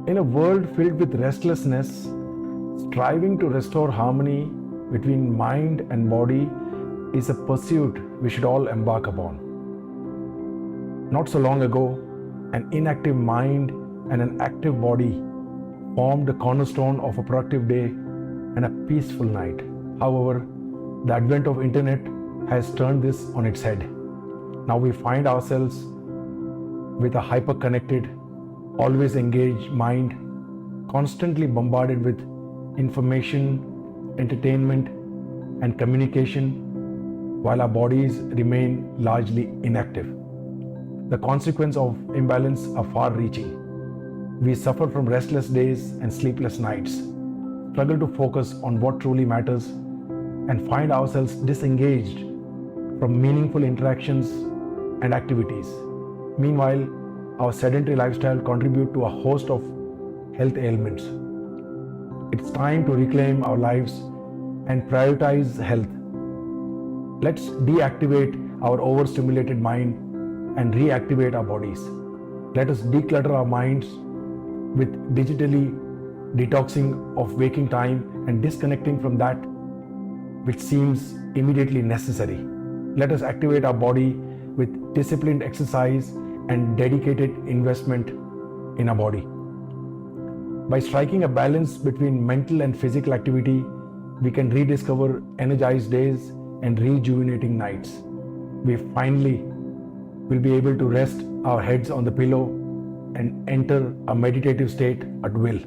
In a world filled with restlessness, striving to restore harmony between mind and body is a pursuit we should all embark upon. Not so long ago, an inactive mind and an active body formed the cornerstone of a productive day and a peaceful night. However, the advent of internet has turned this on its head. Now we find ourselves with a hyper-connected, always engaged mind, constantly bombarded with information, entertainment, and communication, while our bodies remain largely inactive. The consequences of imbalance are far-reaching. We suffer from restless days and sleepless nights, struggle to focus on what truly matters, and find ourselves disengaged from meaningful interactions and activities. Meanwhile, our sedentary lifestyle contributes to a host of health ailments. It's time to reclaim our lives and prioritize health. Let's deactivate our overstimulated mind and reactivate our bodies. Let us declutter our minds with digitally detoxing of waking time and disconnecting from that which seems immediately necessary. Let us activate our body with disciplined exercise and dedicated investment in our body. By striking a balance between mental and physical activity, we can rediscover energized days and rejuvenating nights. We finally will be able to rest our heads on the pillow and enter a meditative state at will.